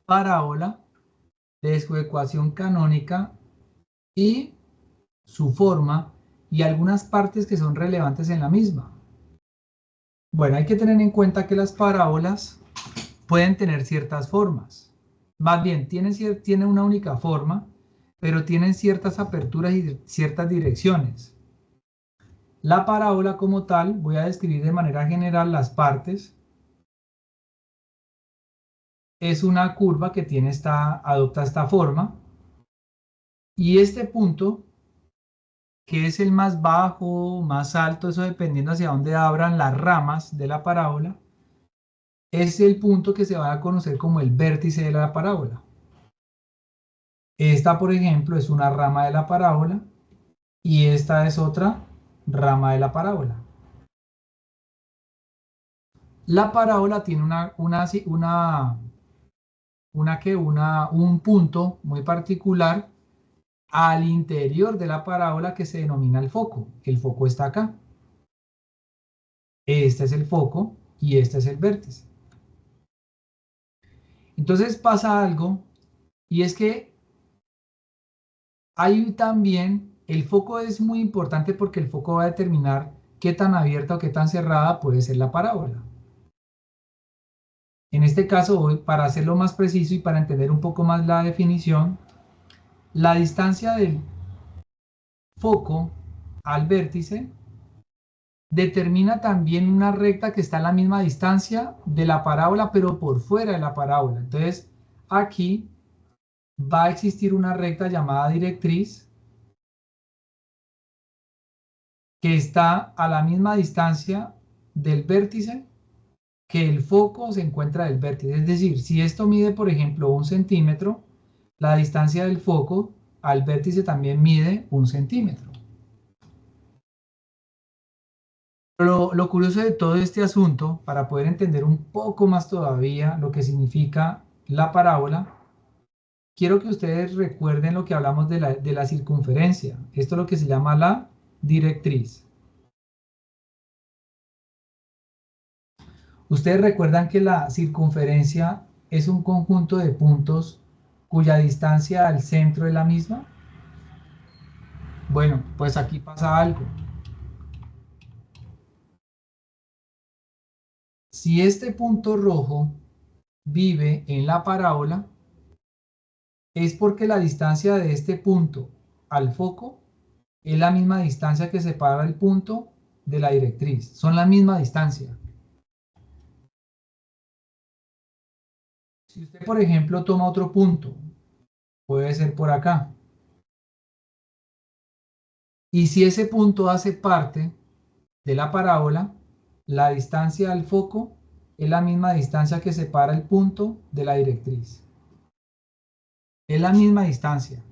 parábola, de su ecuación canónica y su forma y algunas partes que son relevantes en la misma. Bueno, hay que tener en cuenta que las parábolas pueden tener ciertas formas. Más bien, tienen una única forma, pero tienen ciertas aperturas y ciertas direcciones. La parábola como tal, voy a describir de manera general las partes. Es una curva que adopta esta forma. Y este punto, que es el más bajo, más alto, eso dependiendo hacia dónde abran las ramas de la parábola, es el punto que se va a conocer como el vértice de la parábola. Esta, por ejemplo, es una rama de la parábola y esta es otra rama de la parábola. La parábola tiene un punto muy particular al interior de la parábola que se denomina el foco. El foco está acá. Este es el foco y este es el vértice. Entonces pasa algo, y es que hay también, el foco es muy importante porque el foco va a determinar qué tan abierta o qué tan cerrada puede ser la parábola. En este caso, para hacerlo más preciso y para entender un poco más la definición, la distancia del foco al vértice determina también una recta que está a la misma distancia de la parábola, pero por fuera de la parábola. Entonces, aquí va a existir una recta llamada directriz que está a la misma distancia del vértice que el foco se encuentra del vértice. Es decir, si esto mide, por ejemplo, 1 centímetro, la distancia del foco al vértice también mide 1 centímetro. Lo curioso de todo este asunto, para poder entender un poco más todavía lo que significa la parábola, quiero que ustedes recuerden lo que hablamos de la circunferencia. Esto es lo que se llama la directriz. Ustedes recuerdan que la circunferencia es un conjunto de puntos cuya distancia al centro es la misma. Bueno, pues aquí pasa algo. Si este punto rojo vive en la parábola, es porque la distancia de este punto al foco es la misma distancia que separa el punto de la directriz. Son la misma distancia. Si usted, por ejemplo, toma otro punto, puede ser por acá, y si ese punto hace parte de la parábola, la distancia al foco es la misma distancia que separa el punto de la directriz. Es la misma distancia.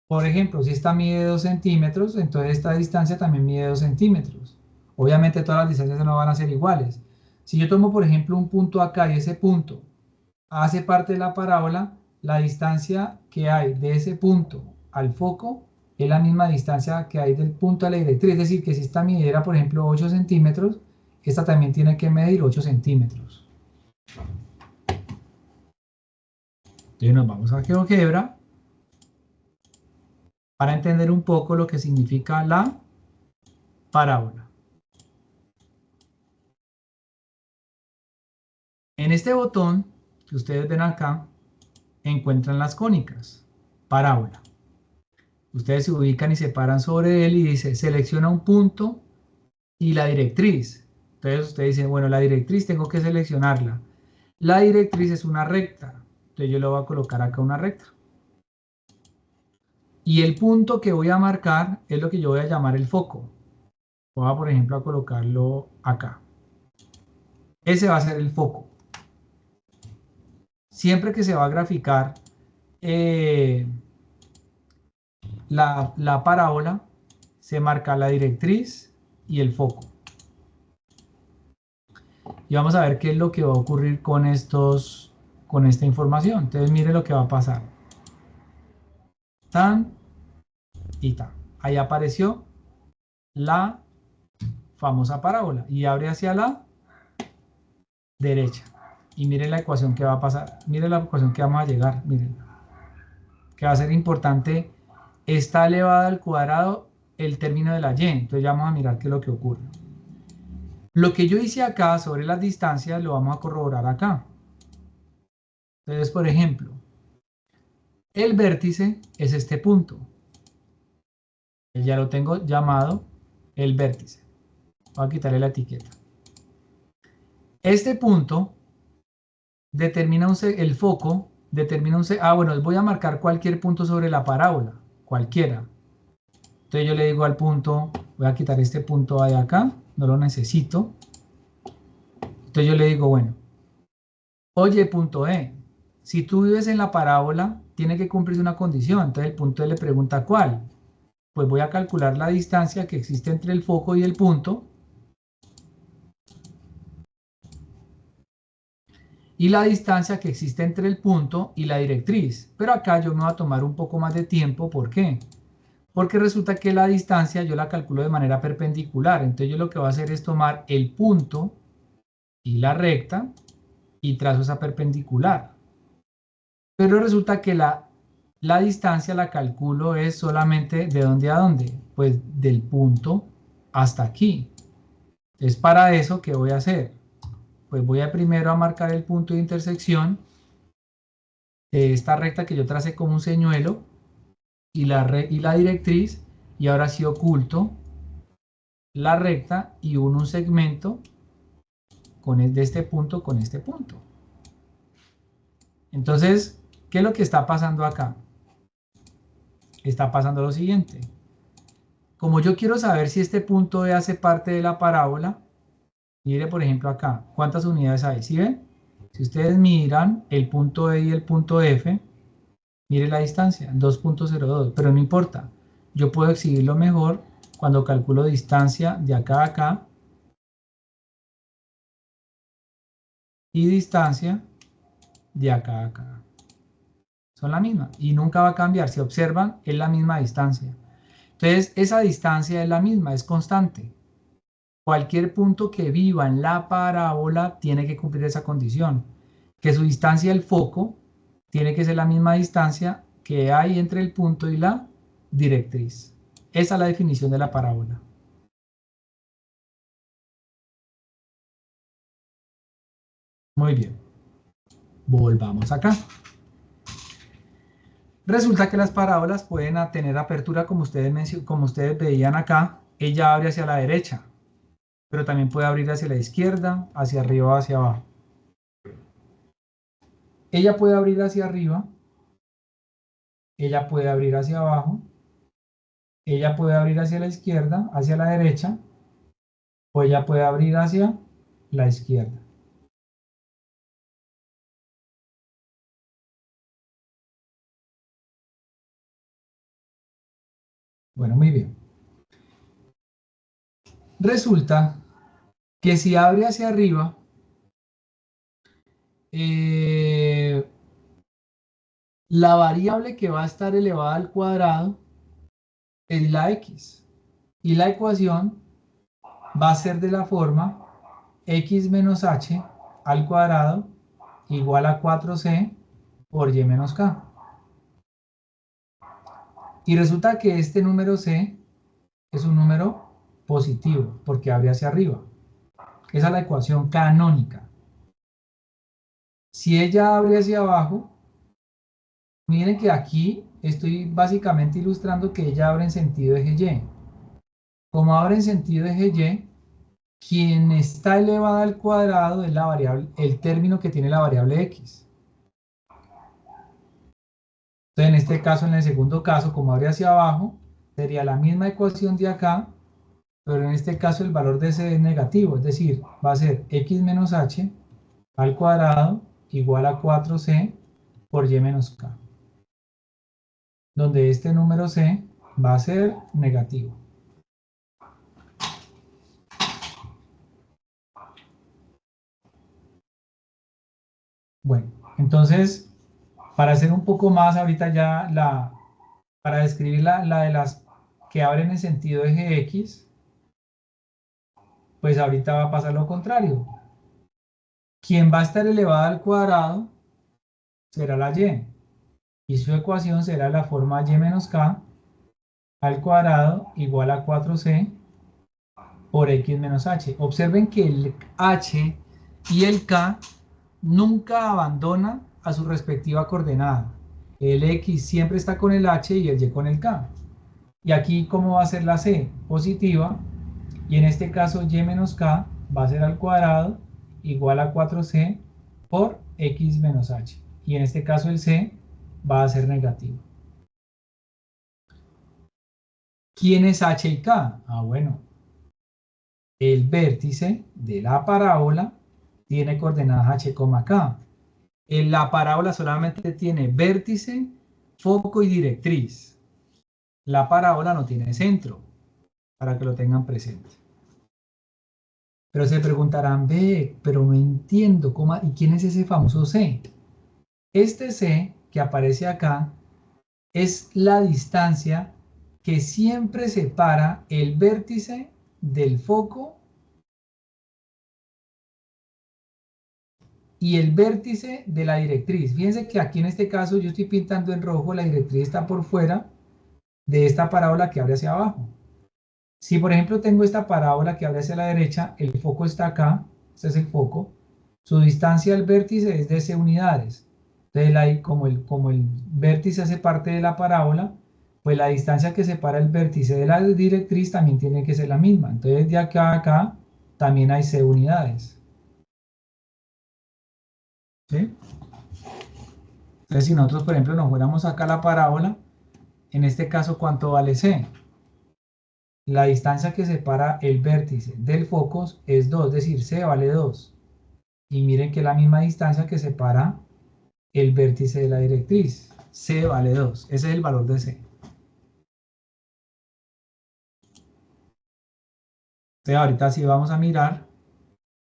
Por ejemplo, si esta mide 2 centímetros, entonces esta distancia también mide 2 centímetros. Obviamente todas las distancias no van a ser iguales. Si yo tomo, por ejemplo, un punto acá y ese punto hace parte de la parábola, la distancia que hay de ese punto al foco es la misma distancia que hay del punto a la directriz. Es decir, que si esta midiera, por ejemplo, 8 centímetros, esta también tiene que medir 8 centímetros. Entonces nos vamos a GeoGebra para entender un poco lo que significa la parábola. En este botón que ustedes ven acá, encuentran las cónicas, parábola. Ustedes se ubican y se paran sobre él y dice, selecciona un punto y la directriz. Entonces ustedes dicen, bueno, la directriz tengo que seleccionarla. La directriz es una recta. Entonces yo le voy a colocar acá una recta. Y el punto que voy a marcar es lo que yo voy a llamar el foco. Voy a, por ejemplo, a colocarlo acá. Ese va a ser el foco. Siempre que se va a graficar la parábola, se marca la directriz y el foco. Y vamos a ver qué es lo que va a ocurrir con esta información. Entonces mire lo que va a pasar. Tan y tan. Ahí apareció la famosa parábola y abre hacia la derecha. Y miren la ecuación que va a pasar, miren la ecuación que vamos a llegar, miren, que va a ser importante, está elevada al cuadrado el término de la y, entonces ya vamos a mirar qué es lo que ocurre. Lo que yo hice acá sobre las distancias lo vamos a corroborar acá. Entonces, por ejemplo, el vértice es este punto. Ya lo tengo llamado el vértice. Voy a quitarle la etiqueta. Este punto determina el foco, determina bueno, voy a marcar cualquier punto sobre la parábola, cualquiera. Entonces yo le digo al punto, voy a quitar este punto de acá, no lo necesito. Entonces yo le digo, bueno, oye, punto E, si tú vives en la parábola, tiene que cumplirse una condición. Entonces el punto E le pregunta ¿cuál? Pues voy a calcular la distancia que existe entre el foco y el punto. Y la distancia que existe entre el punto y la directriz. Pero acá yo me voy a tomar un poco más de tiempo. ¿Por qué? Porque resulta que la distancia yo la calculo de manera perpendicular. Entonces yo lo que voy a hacer es tomar el punto y la recta y trazo esa perpendicular. Pero resulta que la distancia la calculo es solamente ¿de dónde a dónde? Pues del punto hasta aquí. Entonces para eso, ¿qué voy a hacer? Pues voy a primero a marcar el punto de intersección de esta recta que yo tracé como un señuelo y la directriz, y ahora sí oculto la recta y uno un segmento de este punto con este punto. Entonces, ¿qué es lo que está pasando acá? Está pasando lo siguiente. Como yo quiero saber si este punto E hace parte de la parábola, mire por ejemplo acá, ¿cuántas unidades hay? ¿Sí ven? Si ustedes miran el punto E y el punto F, mire la distancia, 2.02, pero no importa. Yo puedo exhibirlo mejor cuando calculo distancia de acá a acá y distancia de acá a acá. Son la misma y nunca va a cambiar. Si observan, es la misma distancia. Entonces, esa distancia es la misma, es constante. Cualquier punto que viva en la parábola tiene que cumplir esa condición. Que su distancia del foco tiene que ser la misma distancia que hay entre el punto y la directriz. Esa es la definición de la parábola. Muy bien. Volvamos acá. Resulta que las parábolas pueden tener apertura como ustedes veían acá. Ella abre hacia la derecha, pero también puede abrir hacia la izquierda, hacia arriba o hacia abajo. Ella puede abrir hacia arriba, ella puede abrir hacia abajo, ella puede abrir hacia la izquierda, hacia la derecha, o ella puede abrir hacia la izquierda. Bueno, muy bien. Resulta que si abre hacia arriba, la variable que va a estar elevada al cuadrado es la x. Y la ecuación va a ser de la forma x menos h al cuadrado igual a 4c por y menos k. Y resulta que este número c es un número positivo porque abre hacia arriba. Esa es la ecuación canónica. Si ella abre hacia abajo, miren que aquí estoy básicamente ilustrando que ella abre en sentido eje y. Como abre en sentido eje y, quien está elevada al cuadrado es la variable, el término que tiene la variable x. Entonces, en este caso, en el segundo caso, como abre hacia abajo, sería la misma ecuación de acá, pero en este caso el valor de c es negativo, es decir, va a ser x menos h al cuadrado igual a 4c por y menos k, donde este número c va a ser negativo. Bueno, entonces, para hacer un poco más, ahorita ya para describir la de las que abren en sentido eje X, pues ahorita va a pasar lo contrario. quien va a estar elevada al cuadrado será la y. Y su ecuación será la forma y menos k al cuadrado igual a 4c por x menos h. Observen que el h y el k nunca abandonan a su respectiva coordenada. El x siempre está con el h y el y con el k. Y aquí, ¿cómo va a ser la c? Positiva. Y en este caso, y menos k va a ser al cuadrado igual a 4c por x menos h. Y en este caso, el c va a ser negativo. ¿Quién es h y k? Bueno, el vértice de la parábola tiene coordenadas h, k. La parábola solamente tiene vértice, foco y directriz. La parábola no tiene centro, para que lo tengan presente. Pero se preguntarán, pero no entiendo, ¿y quién es ese famoso C? Este C que aparece acá es la distancia que siempre separa el vértice del foco y el vértice de la directriz. Fíjense que aquí en este caso yo estoy pintando en rojo, la directriz está por fuera de esta parábola que abre hacia abajo. Si por ejemplo tengo esta parábola que abre hacia la derecha, el foco está acá, este es el foco, su distancia al vértice es de c unidades. Entonces como el vértice hace parte de la parábola, pues la distancia que separa el vértice de la directriz también tiene que ser la misma. Entonces de acá a acá también hay c unidades. ¿Sí? Entonces si nosotros por ejemplo nos fuéramos acá a la parábola, en este caso ¿cuánto vale c? La distancia que separa el vértice del foco es 2, es decir, c vale 2. Y miren que es la misma distancia que separa el vértice de la directriz. C vale 2. Ese es el valor de C. Entonces ahorita sí vamos a mirar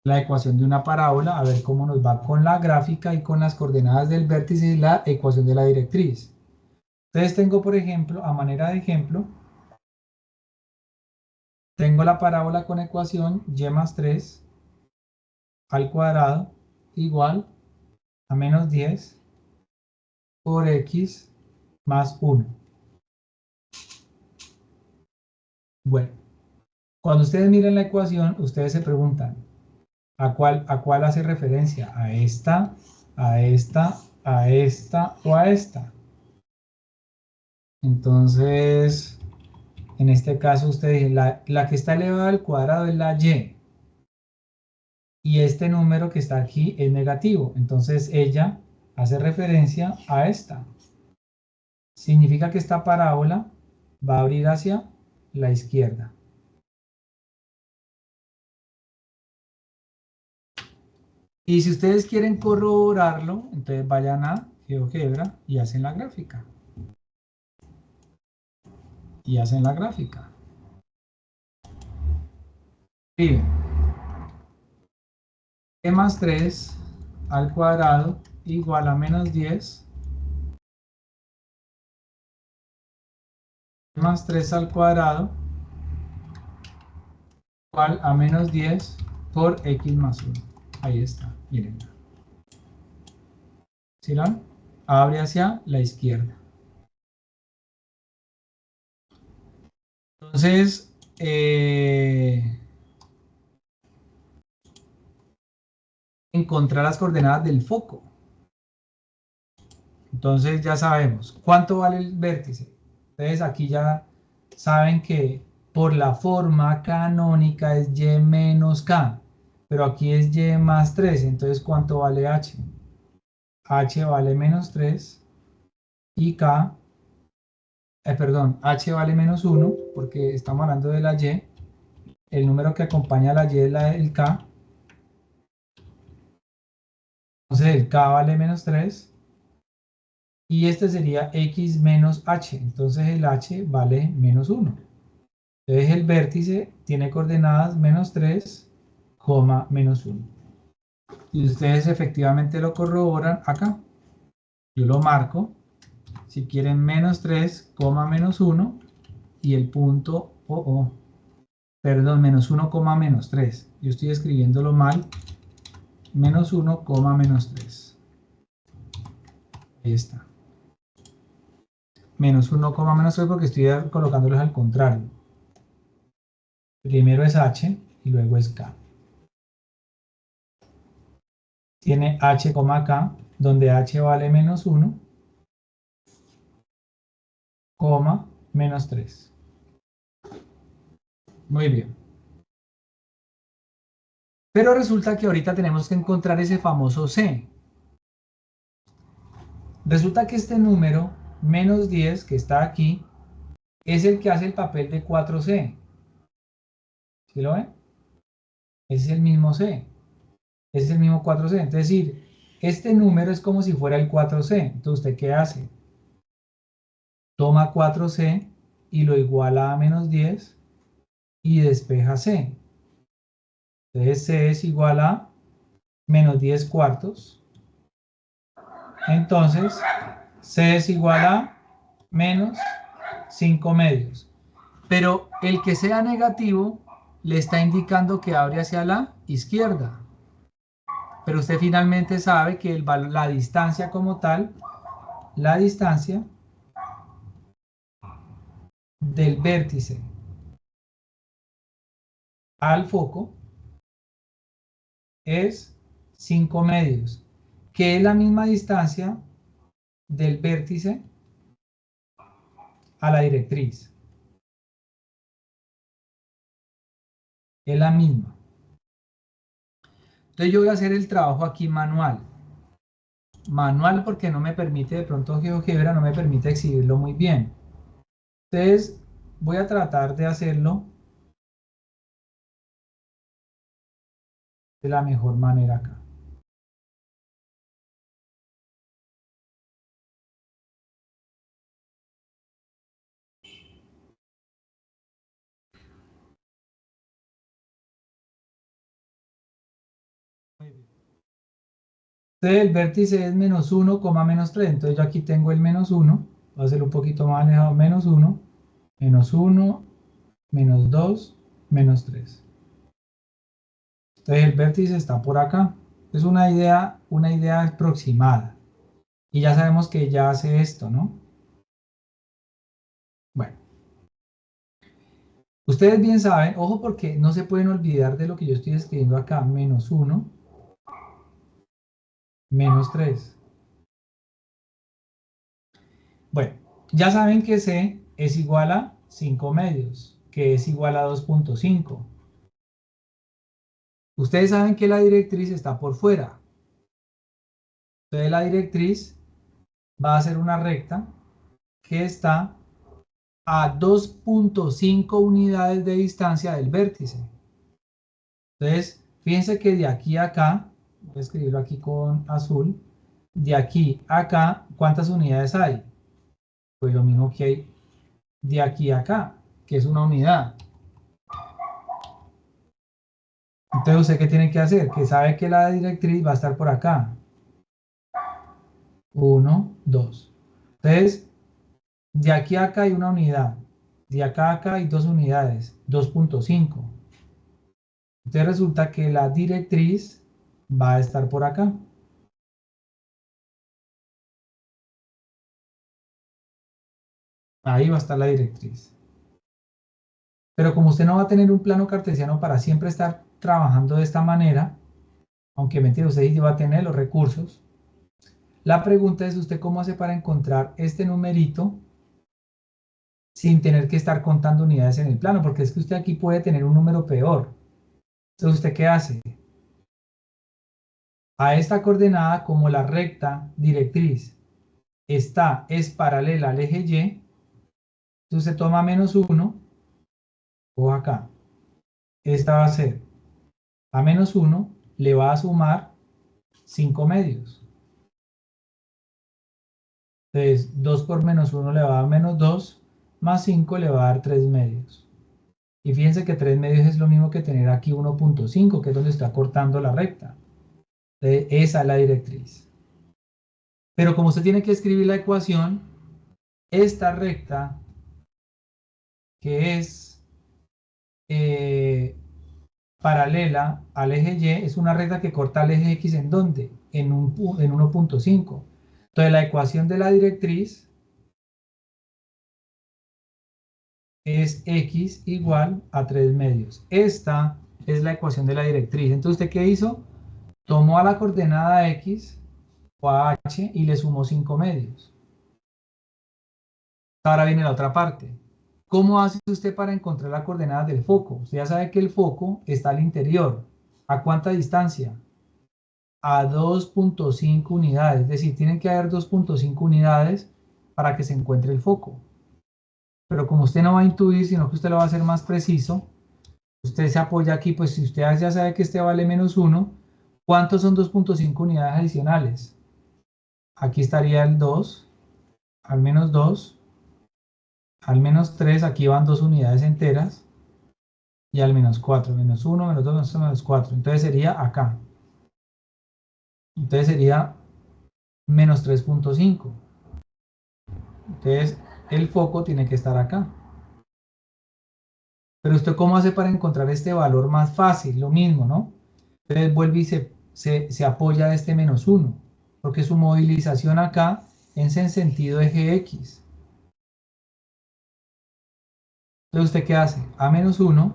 la ecuación de una parábola, a ver cómo nos va con la gráfica y con las coordenadas del vértice y la ecuación de la directriz. Entonces tengo, por ejemplo, a manera de ejemplo, tengo la parábola con ecuación y más 3 al cuadrado igual a menos 10 por x más 1. Bueno, cuando ustedes miren la ecuación, ustedes se preguntan, ¿a cuál hace referencia? ¿A esta, a esta, a esta o a esta? Entonces, en este caso, ustedes, la que está elevada al cuadrado es la y. Y este número que está aquí es negativo. Entonces, ella hace referencia a esta. Significa que esta parábola va a abrir hacia la izquierda. Y si ustedes quieren corroborarlo, entonces vayan a GeoGebra y hacen la gráfica. Y hacen la gráfica. Escriben e más 3 al cuadrado igual a menos 10 más 3 al cuadrado igual a menos 10 por x más 1. Ahí está, miren. ¿Sí lo ven? Abre hacia la izquierda. Entonces, encontrar las coordenadas del foco. Entonces ya sabemos cuánto vale el vértice. Entonces aquí ya saben que por la forma canónica es y menos k, pero aquí es y más 3, entonces ¿cuánto vale h? H vale menos 3 y k, h vale menos 1 porque estamos hablando de la y, el número que acompaña a la y es el k, entonces el k vale menos 3 y este sería x menos h, entonces el h vale menos 1. Entonces el vértice tiene coordenadas menos 3, menos 1. Y ustedes efectivamente lo corroboran acá. Yo lo marco. Si quieren menos 3, menos 1 y el punto, perdón, menos 1, menos 3. Yo estoy escribiéndolo mal. menos 1, menos 3. Ahí está. Menos 1, menos 3 porque estoy colocándolos al contrario. Primero es h y luego es k. Tiene h, k, donde h vale menos 1, menos 3. Muy bien. Pero resulta que ahorita tenemos que encontrar ese famoso c. Resulta que este número, menos 10, que está aquí, es el que hace el papel de 4c. ¿Sí lo ven? Ese es el mismo c. Ese es el mismo 4c. Es decir, este número es como si fuera el 4c. Entonces, ¿usted qué hace? Toma 4c y lo iguala a menos 10 y despeja c. Entonces, c es igual a menos 10 cuartos. Entonces, c es igual a menos 5 medios. Pero el que sea negativo le está indicando que abre hacia la izquierda. Pero usted finalmente sabe que la distancia como tal, la distancia del vértice al foco es 5 medios, que es la misma distancia del vértice a la directriz. Es la misma. Entonces yo voy a hacer el trabajo aquí manual. Manual porque no me permite, de pronto GeoGebra no me permite exhibirlo muy bien. Entonces voy a tratar de hacerlo de la mejor manera acá. Entonces el vértice es menos 1, menos 3. Entonces yo aquí tengo el menos 1. Voy a hacerlo un poquito más alejado. Menos 1, menos 2, menos 3. Entonces el vértice está por acá. Es una idea aproximada. Y ya sabemos que ya hace esto, ¿no? Bueno. Ustedes bien saben, ojo porque no se pueden olvidar de lo que yo estoy escribiendo acá. Menos 1, menos 3. Bueno, ya saben que C es igual a 5 medios, que es igual a 2.5. Ustedes saben que la directriz está por fuera. Entonces la directriz va a ser una recta que está a 2.5 unidades de distancia del vértice. Entonces, fíjense que de aquí a acá, voy a escribirlo aquí con azul, de aquí a acá, ¿cuántas unidades hay? Pues lo mismo que hay de aquí a acá, que es una unidad. Entonces, ¿usted qué tiene que hacer? Que sabe que la directriz va a estar por acá. 1, 2. Entonces, de aquí a acá hay una unidad. De acá a acá hay dos unidades. 2.5. Entonces resulta que la directriz va a estar por acá. Ahí va a estar la directriz. Pero como usted no va a tener un plano cartesiano para siempre estar trabajando de esta manera, aunque mentira, usted sí va a tener los recursos, la pregunta es usted cómo hace para encontrar este numerito sin tener que estar contando unidades en el plano, porque es que usted aquí puede tener un número peor. Entonces, ¿usted qué hace? A esta coordenada, como la recta directriz es paralela al eje Y, entonces se toma menos 1, o acá, esta va a ser a menos 1, le va a sumar 5 medios. Entonces 2 por menos 1 le va a dar menos 2, más 5 le va a dar 3 medios. Y fíjense que 3 medios es lo mismo que tener aquí 1.5, que es donde está cortando la recta. Entonces, esa es la directriz. Pero como usted tiene que escribir la ecuación, esta recta, que es paralela al eje Y, es una recta que corta el eje X, ¿en dónde? En 1.5. Entonces la ecuación de la directriz es X igual a 3 medios. Esta es la ecuación de la directriz. Entonces, ¿usted qué hizo? Tomó a la coordenada X o a H y le sumó 5 medios. Ahora viene la otra parte. ¿Cómo hace usted para encontrar la coordenada del foco? Usted ya sabe que el foco está al interior. ¿A cuánta distancia? A 2.5 unidades. Es decir, tienen que haber 2.5 unidades para que se encuentre el foco. Pero como usted no va a intuir, sino que usted lo va a hacer más preciso, usted se apoya aquí, pues si usted ya sabe que este vale menos 1, ¿cuántos son 2.5 unidades adicionales? Aquí estaría el 2, al menos 2, al menos 3, aquí van 2 unidades enteras, y al menos 4, menos 1, menos 2, menos 3, menos 4. Entonces sería acá. Entonces sería menos 3.5. Entonces el foco tiene que estar acá. Pero ¿usted cómo hace para encontrar este valor más fácil? Lo mismo, ¿no? Entonces vuelve y se apoya a este menos 1, porque su movilización acá es en sentido eje X. Entonces, ¿usted qué hace? A menos 1,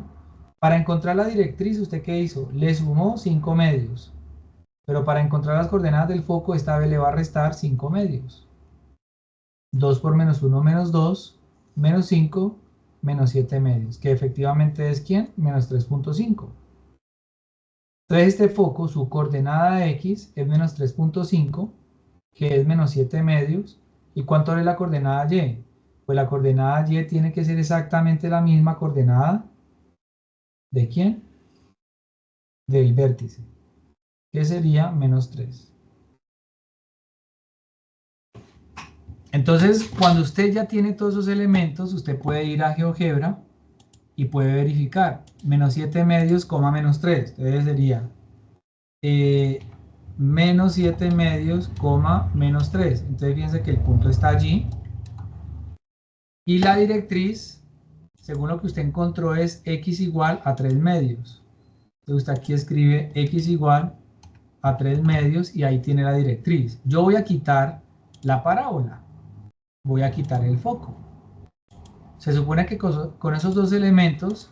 para encontrar la directriz, ¿usted qué hizo? Le sumó 5 medios, pero para encontrar las coordenadas del foco, esta vez le va a restar 5 medios. 2 por menos 1, menos 2, menos 5, menos 7 medios, que efectivamente es ¿quién? Menos 3.5. Entonces este foco, su coordenada X es menos 3.5, que es menos 7 medios. ¿Y cuánto es la coordenada Y? Pues la coordenada Y tiene que ser exactamente la misma coordenada ¿de quién? Del vértice, que sería menos 3. Entonces, cuando usted ya tiene todos esos elementos, usted puede ir a GeoGebra y puede verificar menos 7 medios, menos 3. Entonces sería menos 7 medios, menos 3. Entonces fíjense que el punto está allí. Y la directriz, según lo que usted encontró, es X igual a 3 medios. Entonces usted aquí escribe X igual a 3 medios y ahí tiene la directriz. Yo voy a quitar la parábola. Voy a quitar el foco. Se supone que con esos dos elementos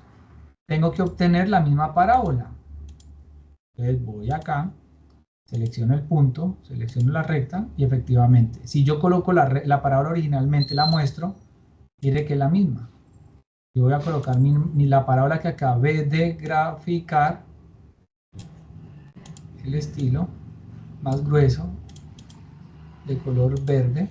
tengo que obtener la misma parábola. Entonces voy acá, selecciono el punto, selecciono la recta y efectivamente, si yo coloco la parábola originalmente, la muestro, diré que es la misma. Yo voy a colocar la parábola que acabé de graficar, el estilo más grueso, de color verde.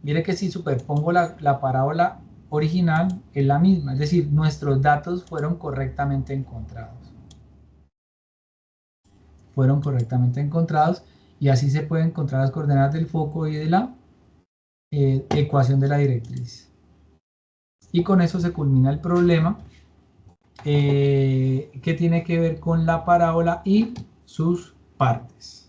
Mire que si superpongo la parábola original es la misma, es decir, nuestros datos fueron correctamente encontrados. Fueron correctamente encontrados y así se pueden encontrar las coordenadas del foco y de la ecuación de la directriz. Y con eso se culmina el problema que tiene que ver con la parábola y sus partes.